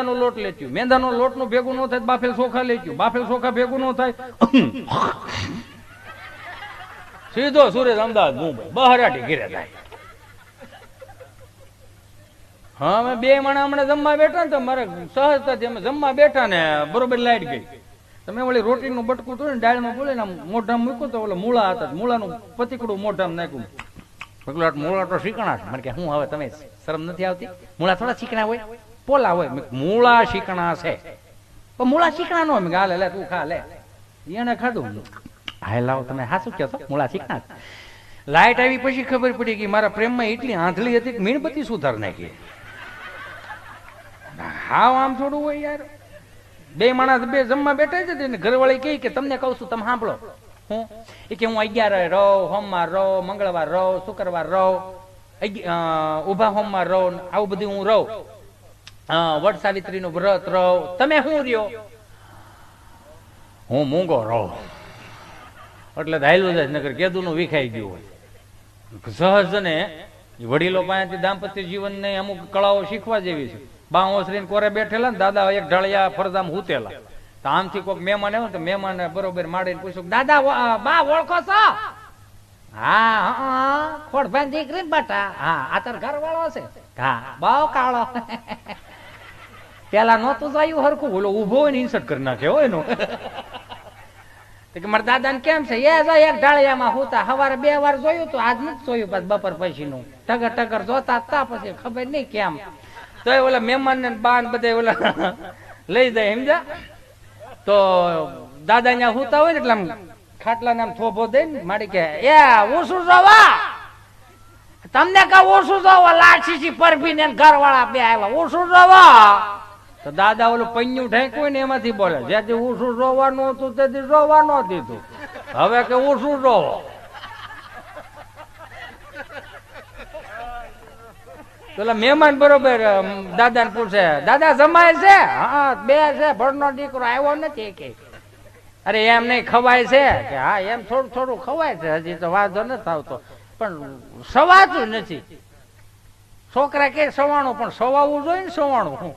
લોટ લેચ્યું, મેંદાનો લોટ નું ભેગું ન થાય બાફેલ ચોખા લેચ્યું, બાફેલ ચોખા ભેગું ન થાય સીધો સુરેશ અમદાવાદ મુંબઈ બહારાટી ઘેરે થાય. હા અમે બે માણા હમણાં જમવા બેઠા ને તો મારે સહજતાથી અમે જમવા બેઠા ને બરોબર લાઈટ ગઈ. તમે ઓલી રોટીનું બટકું હતું ને ડાળમાં બોલે ને મોઢામાં મૂક્યું તો ઓલા મૂળા હતા, મૂળાનું પતીકડું મોઢામાં નાખ્યું. મૂળા તો શીકણા છે. મને કે હું હવે તમે શરમ નથી આવતી? મૂળા થોડા શીકણા હોય, પોલા હોય. મૂળા શીકણા છે પણ મૂળા શીકણા નો હોય. હાલે લે તું ખા લે. એને ખાધું. હા લાવો તમે હા શું કહો છો? મૂળા શીકણા. લાઈટ આવી પછી ખબર પડી કે મારા પ્રેમમાં એટલી આંધળી હતી કે મીણબત્તી સુધાર નાખી. હા આમ થોડું હોય યાર. બે માણસ બે જમવા બેઠા છે ને ઘરવાળી કહે કે તમને કહું છું તમે સાંભળો. હું એ કે હું 11 રહો, સોમવાર રહો, મંગળવાર રહો, શુક્રવાર રહો, ઉભા સોમવાર રહો, આવું બધું હું રહું. વટ સાવિત્રી નું વ્રત રહો. તમે શું રહ્યો? હું મૂંગો રહો. એટલે હાયલું જાય નગર કેદુ નું વિખાઈ ગયું હોય. સહજ ને વડીલો પાસેથી દાંપત્ય જીવન ને અમુક કળાઓ શીખવા જેવી છે. બા ઓસરીને કોરે બેઠેલા ને દાદા એક ઢળિયા ફરદામ હુતેલા. તો આમથી કોઈક મહેમાન આવ્યો તો મહેમાન બરોબર માડીને પૂછ્યું દાદા બા ઓળખો છો? હા ખોડભાઈ દીકરી ને બટા. હા આ તાર ઘર વાળો છે? હા બહુ કાળો. પેલા નહોતું જોયું હરખું, ઓલો ઉભો હોય ને ઇન્સર્ટ કરી નાખે હોય એનું. મારા દાદા ને કેમ છે? એક ઢાળિયામાં હુતા. સવારે 2 વાર જોયું તો આજ નથી જોયું. પાછું બપોર પછી નું ટગર ટગર જોતા હતા. પછી ખબર નહીં કેમ તો ઓલા મહેમાન ને બા ને બધા ઓલા લઈ જાય સમજા. તો દાદા ત્યાં હુતા હોય ને એટલે આમ ખાટલા ને આમ થોભો દે ને માડી કે ઓછું જોવા તમને કા ઓછું જોવા લાઠી પરભી ને ઘર વાળા બે આવ્યા ઓછું જોવા. તો દાદા ઓલું પૈયું ઢાંક્યું ને એમાંથી બોલે જ્યાંથી ઓછું જોવાનું હતું તેથી જોવા ન દીધું. હવે કે ઓછું જોવો. પેલા મહેમાન બરોબર દાદા ને પૂછે દાદા જમાય છે? હા 2 છે, ભણનો દીકરો આવ્યો નથી કે. અરે એમ નહીં ખવાય છે કે? હા એમ થોડું થોડું ખવાય છે, હજી તો વાંધો નથી આવતો પણ સવાતું નથી. છોકરા કે સવાણું પણ સવાવું જોઈએ ને સવાણું.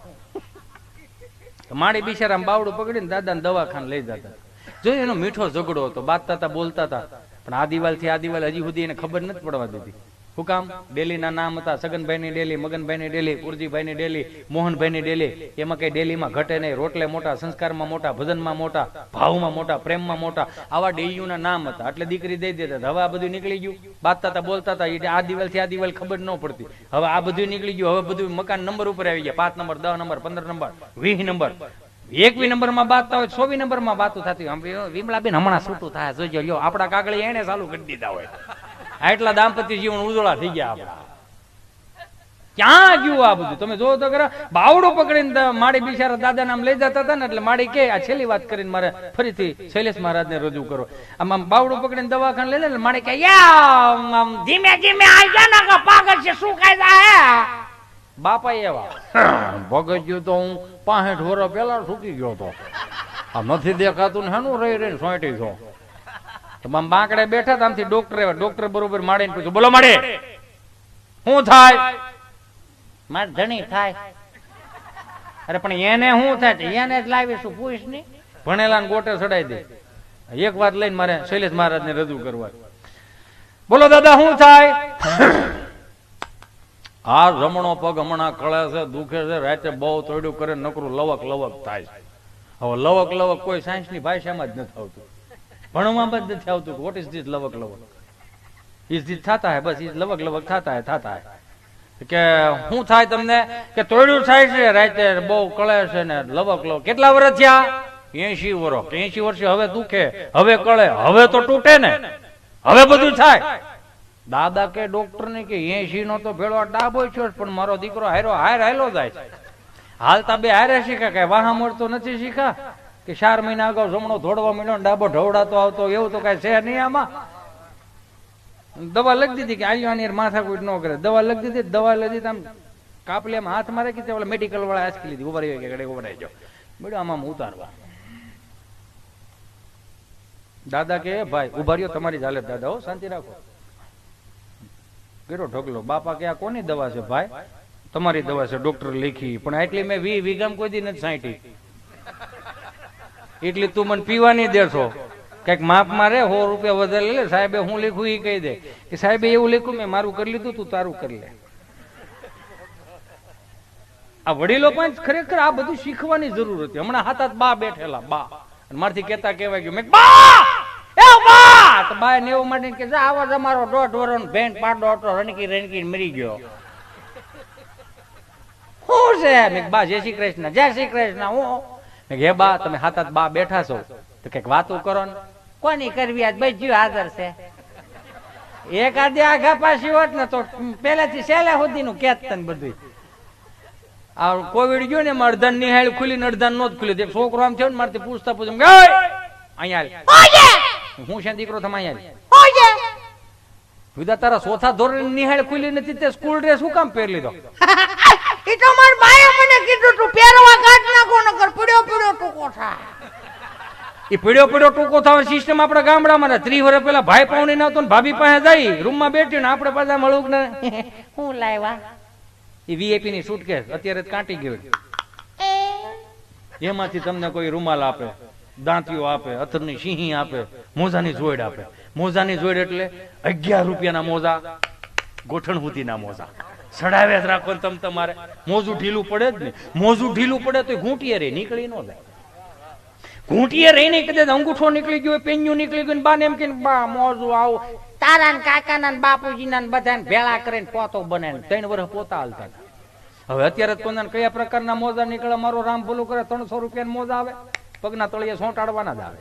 માડી બિચારા બાવડું પકડીને દાદા ને દવાખાને લઈ જતા. જોયું એનો મીઠો ઝઘડો હતો, બાતતા હતા બોલતા હતા પણ આ દિવાલ થી આ દિવાલ હજી સુધી એને ખબર નથી પડવા દીધી. શું કામ? ડેલી ના નામ હતા સગનભાઈ ની ડેલી, મગનભાઈ ની ડેલી, કુરજીભાઈ ની ડેલી, મોહનભાઈ ની ડેલી. એમાં કઈ ડેલીમાં ઘટે નહીં. રોટલે મોટા, સંસ્કારમાં મોટા, ભજનમાં મોટા, ભાવમાં મોટા, પ્રેમમાં મોટા, આવા ડેલીઓના નામ હતા. એટલે દીકરી દઈ દેતા. હવે આ બધું નીકળી ગયું. બાતતા હતા બોલતા હતા આ દિવાલ થી આ દિવાલ ખબર ન પડતી. હવે આ બધું નીકળી ગયું. હવે બધું મકાન નંબર ઉપર આવી ગયા. 5 number, 10 number, 15 number, 20 number. 21 number માં બાતતા હોય, 24 નંબર માં બાતું થતી. વિમલાબેન હમણાં છૂટું થાય જોજો લ્યો આપડા કાગળી એને ચાલુ કરી દીધા હોય. આટલા દાંપત્ય જીવન ઉજળા થઈ ગયા આપડા. ક્યાં ગયું આ બધું? તમે જોવો તો ખરા. બાવડું પકડીને માડી બિચારા દાદા નામ લઈ જતા હતા ને એટલે માડી કે આ છેલ્લી વાત કરીને મારે ફરીથી શૈલેષ મહારાજ ને રજૂ કરો. આમ બાવડું પકડીને દવાખાને લઈ લે માડી કે ધીમે ધીમે આવી જા ને પાગલ છે શું કાય જાય. બાપા એવા ભગતજી તો હું 65 વર્ષ પેલા સૂકી ગયો હતો. આ નથી દેખાતું ને હેનું રહી રહીને સોંટી છો. બાંકડે બેઠા હતા આમથી ડોક્ટર બરોબર માડીને પૂછ્યું બોલો માડે શું થાય? મારે ધણી થાય. અરે પણ એને શું થાય? એને જ લાવીશું પૂછ ની. ભણેલા ને ગોટે ચડાઈ દે. એક વાત લઈને મારે શૈલેષ મહારાજ ને રજૂ કરવા. બોલો દાદા શું થાય? આ જમણો પગ હમણાં કળે છે, દુખે છે, રાતે બહુ તોડ્યું કરે નકરું લવક લવક થાય છે. હવે લવક લવક કોઈ સાયન્સ ની ભાષામાં જ નથી આવતું, ભણવામાં જ નથી આવતું. વોટ ઇઝ ધીસ લવક લવક? ઇઝ ધીસ થતા હે, બસ ઇઝ લવક લવક થતા હે. કે શું થાય તમને? કે તોડ્યું થાય છે, રાતે બહુ કળે છે ને લવક લવક. કેટલા વર્ષ થયા? 80 વર્ષ. 80 વર્ષે હવે દુખે, હવે કળે, હવે તો તૂટે ને, હવે બધું થાય. દાદા કે ડોક્ટર ને કે 80 નો તો ભેળો ડાબો છો પણ મારો દીકરો હાયલો જાય છે. હાલતા બે હારે શીખા કઈ વાહા મળતો નથી શીખા કે 4 મહિના અગાઉ જમણો ધોડવા માંડ્યો ને ડાબો ઢવડાતો આવતો, એવું તો કઈ છે નહીં. આમાં દવા લખી દીધી કે આની માથા કોઈ ન કરે. દવા લખી દીધી, દવા લઈ દીધી. આમ કાપલીમાં હાથ મારે કે મેડિકલ વાળા આંચકી લીધી. ઉભા રહી કે ઉભરાઈ જાઓ બેડો આમાં ઉતારવા. દાદા કે ભાઈ ઉભા રહ્યો તમારી જ હાલત દાદા, હો શાંતિ રાખો. ગેરો ઢગલો. બાપા કે આ કોની દવા છે ભાઈ? તમારી દવા છે ડોક્ટર લખી, પણ આટલી મેં 20 વીઘામાં કોઈ દી નથી છાંટી, એટલી તું મને પીવાની દેશો, કઈક માપ મારે 100 રૂપિયા વધારે લે. સાહેબે હું લખ્યું એ કહી દે કે સાહેબે એવું લખ્યું, મેં મારું કરી લીધું, તું તારું કરી લે. આ વડીલો પાંચ ખરેખર આ બધું શીખવાની જરૂર હતી. હમણાં હાથ બા બેઠેલા, બા મારથી કેતા કહેવાય ગયું, મેં બા એ બા, તો બા ને એવું માટે કે આવો તમારો 1.5 વર્ષનો ભેંટ પાડો હતો, રણકી રણકી મરી ગયો. શું છે? મેં બા જય શ્રી કૃષ્ણ, જય શ્રી કૃષ્ણ. હું હે બા, તમે હાથ બા બેઠા છો તો કઈક વાતો કરો ને. કોની કરવી? આજ બજ્યું હાજર છે. એક આદે આઘા પાછી હોત ને તો પેલાથી છેલ્લા સુધીનું કેત ને બધું. આ કોવિડ ગયો ને એમાં અડધાન નિહાળ ખુલી ને અડધાન નો જ ખુલી. છોકરો આમ થયો ને મારથી પૂછતા પૂછતા અહીંયા હું છે દીકરો તમે અહીંયા તારા ચોથા ધોરણ નિહાળ ખુલી નથી તે સ્કૂલ ડ્રેસ શું કામ પહેરી લીધો? ઈ તો માર બાએ મને કીધું તું પહેરવા કાઢ નાખો નકર પડ્યો પડ્યો ટૂંકો થા. એ પડ્યો પડ્યો ટૂંકો થવાની સિસ્ટમ આપણા ગામડામાં 30 વર્ષ પહેલા ભાઈ પાઉણી નહોતો ને ભાભી પાસે જઈ રૂમમાં બેઠી ને આપણે પાછા મળું ને હું લાવ્યા એ વીઆઈપી ની સુટકેસ અત્યારે કાંટી ગયો. એમાંથી તમને કોઈ રૂમાલ આપે, દાંતીઓ આપે, અથરની સિંહી આપે, મોજાની જોડ આપે. મોજાની જોડ એટલે 11 રૂપિયાના મોજા, ગોઠણ હુતીના મોજા સડાવ્યા જ રાખો ને તમે. તમારે મોજું ઢીલું પડે જ ને, મોજું ઢીલું પડે તો ઘૂંટીએ રે નીકળી ન જાય. ઘૂંટીએ રહીને કદાચ અંગૂઠો નીકળી ગયો, પેન્યું નીકળી ગયું, બાને એમ કે બા મોજું આવું તારા ને કાકાના ને બાપુજીના ને બધાને ભેળા કરીને પોતો બને 3 વર્ષ પોતા હાલતા. હવે અત્યારે કોના કયા પ્રકારના મોજા નીકળે? મારો રામ ભલું કરે 300 રૂપિયાના મોજા આવે, પગના તળિયે સોંટાડવાના જ આવે.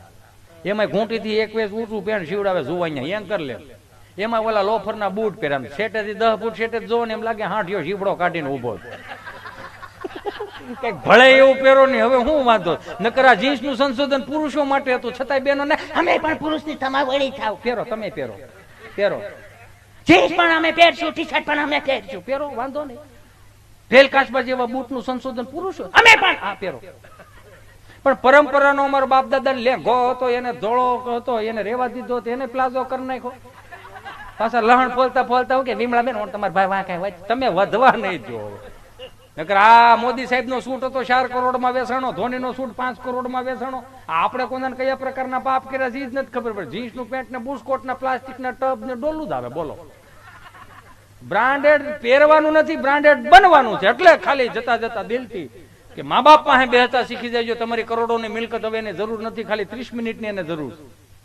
એમાં ઘૂંટીથી 1 વેસ ઊંચું પેન્ટ સીવડાવે જોવાઈ એમ કરી લે. એમાં ઓલા લોફરના બૂટ પહેર્યા, શેટેથી 10 ફૂટ શેટે જોવો ને એમ લાગે હાંઠિયો શીવડો કાઢીને ઉભો. કઈક ભળે એવું પહેરો નહીં. હવે હું વાંધો નકર આ જીન્સ નું સંશોધન પુરુષો માટે હતું, છતાંય બેનો ને અમે પણ પુરુષની તમાવડી થાવ. પહેરો, તમે પહેરો, પહેરો જીન્સ પણ અમે પહેરશું, ટી-શર્ટ પણ અમે પહેરશું, પહેરો વાંધો નહીં. ભેલ કાચબા જેવા બૂટ નું સંશોધન પુરુષો અમે પણ આ પહેરો. પણ પરંપરાનો અમારો બાપ દાદા લેંઘો હતો, એને ધોળો હતો, એને રેવા દીધો, એને પ્લાઝો કરી નાખ્યો. પાછા લહણ ફોલતા ફોલતા હું કે વિમળા બેન તમારા ભાઈ વાંકાય હોય, તમે વધવા નહીં જો. નકર આ મોદી સાહેબ નો સૂટ હતો 4 કરોડમાં વેચાણો, ધોની નો સૂટ 5 કરોડમાં વેચાણો. આપણે કોને કયા પ્રકારના પાપ કર્યા છે જ નથી ખબર પડે. જીન્સ નું પેન્ટ ને બુસ્કોટ ના પ્લાસ્ટિક ના ટબ ને ડોલું જ આવે. બોલો, બ્રાન્ડેડ પહેરવાનું નથી, બ્રાન્ડેડ બનવાનું છે. એટલે ખાલી જતા જતા દિલથી કે મા બાપ પાસે બેહતા શીખી જાય. તમારી કરોડોની મિલકત હવે એને જરૂર નથી, ખાલી 30 મિનિટની એને જરૂર.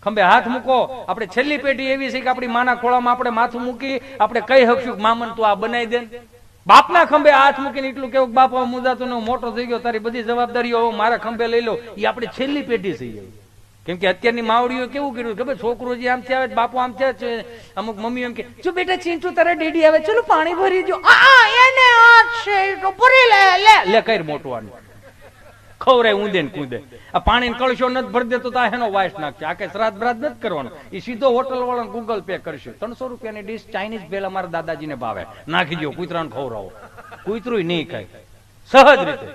ખંભે હાથ મૂકો. આપણે છેલ્લી પેઢી એવી છે કે આપણી માના ખોળામાં આપણે માથું મૂકી આપણે કઈ શકશું મામન તું આ બનાવી દે. બાપના ખંભે હાથ મૂકીને એટલું કેવું બાપ મુદાતો ને મોટો થઈ ગયો, તારી બધી જવાબદારીઓ મારા ખંભે લઈ લો. એ આપણે છેલ્લી પેઢી થઈ ગઈ. કેમ કે અત્યારની માવડીઓ કેવું કર્યું ખબર? છોકરો જે આમ આવે બાપુ આમ છે, અમુક મમ્મી એમ કે જો બેટા ચીંચું તારા ડેડી આવે, ચલો પાણી ભરી દો. એને હાથ છે તો ભરી લે લે લે કઈ મોટવાનું ખવરાય ઊંધે ને કૂદે. આ પાણી કળશો નથી ભરી દેતો તો એનો વાઇસ નાખશે. આ કઈ શ્રાદ્ધ બ્રાદ્ધ નથી કરવાનો. એ સીધો હોટલ વાળાને ગૂગલ પે કરશે. 300 રૂપિયાની ડીશ ચાઇનીઝ ભેળ અમારા દાદાજીને ભાવે, નાખી દો, કૂતરાને ખવડાવો. કૂતરું નહીં ખાય. સહજ રીતે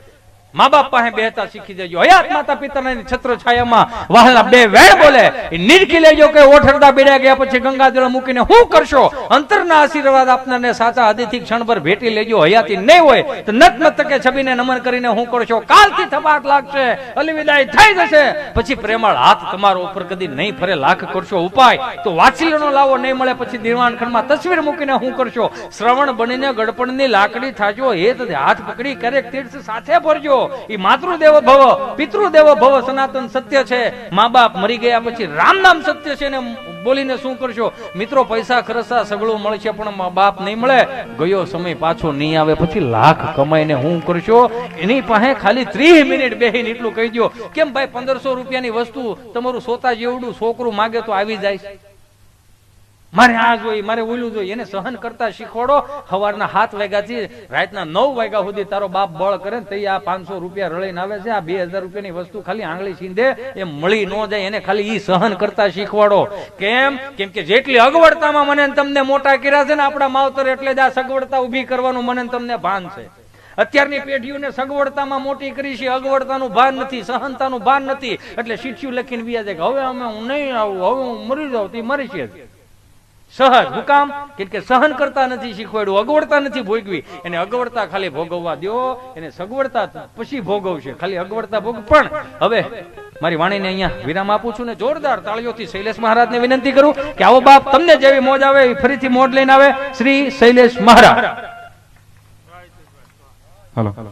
મા બાપ પાસે બેહતા શીખી દેજો. હયાત માતા પિતાની છત્ર છાયામાં વહાલા 2 વેણ બોલે એ નિરખી લેજો કે ઓઠરદા બેડ્યા ગયા પછી ગંગાજળ મૂકીને હું કરશો? અંતરના આશીર્વાદ આપનારને સાચા હૃદયથી ક્ષણભર ભેટી લેજો. હયાતી નહીં હોય તો નતમસ્તકે છબીને નમન કરીને હું કરશો? કાલથી થપાટ લાગશે, અલવિદાય થઈ જશે, પછી પ્રેમાળ હાથ તમારો ઉપર કદી નહીં ફરે. લાખ કરશો ઉપાય તો વાછીલનો લાવો નહીં મળે, પછી દિવાણખંડમાં તસવીર મૂકીને હું કરશો? શ્રવણ બનીને ગડપણની લાકડી થાજો, હેત હાથ પકડી ક્યારેક તીર્થ સાથે ભરજો. ઈ માતૃદેવ ભવ પિતૃદેવ ભવ સનાતન સત્ય છે. મા બાપ મરી ગયા પછી રામ નામ સત્ય છે ને બોલીને શું કરશો? મિત્રો પૈસા ખર્ચા સગળું મળશે પણ મા બાપ નહીં મળે. ગયો સમય પાછો નહીં આવે, પછી લાખ કમાઈને હું કરશો? એની પાસે ખાલી 30 મિનિટ બેહીને એટલું કહી દો. કેમ ભાઈ 1500 રૂપિયાની વસ્તુ તમારું સોતા જેવડું છોકરું માગે તો આવી જાય? મારે આ જોઈએ, મારે ઓલું જોઈએ. એને સહન કરતા શીખવાડો. સવારના 7 વાગ્યાથી રાતના 9 વાગ્યા સુધી તારો બાપ બળ કરે ને તઈ આ 500 રૂપિયા રળીને આવે છે. આ 2000 રૂપિયાની વસ્તુ ખાલી આંગળી સીંધે એમ મળી ન જાય. એને ખાલી ઈ સહન કરતા શીખવાડો. કેમ? કેમ કે જેટલી અગવડતામાં મને તમને મોટા કર્યા છે ને આપણા માવતર, એટલે જ આ સગવડતા ઉભી કરવાનું મને તમને ભાન છે. અત્યારની પેઢીઓને સગવડતામાં મોટી કરી છે, અગવડતાનું ભાન નથી, સહનતાનું ભાન નથી. એટલે શીઠિયું લખીને બીજા જાય કે હવે અમે હું નહીં આવું, હવે હું મરી જાઉં, તે મરી છે. સહજ. હું કામ? કેમ કે સહન કરતા નથી શીખવાડ્યું, અગવડતા નથી ભોગવી. એને અગવડતા ખાલી ભોગવવા દ્યો, એને સગવડતા પછી ભોગવશે. ખાલી અગવડતા ભોગ. પણ હવે મારી વાણીને અહીંયા વિરામ આપું છું ને જોરદાર તાળીઓથી શૈલેષ મહારાજને વિનંતી કરું કે આવો બાપ, તમને જેવી મોજ આવે એ ફરીથી મોજ લઈને આવે શ્રી શૈલેષ મહારાજ. હાલો.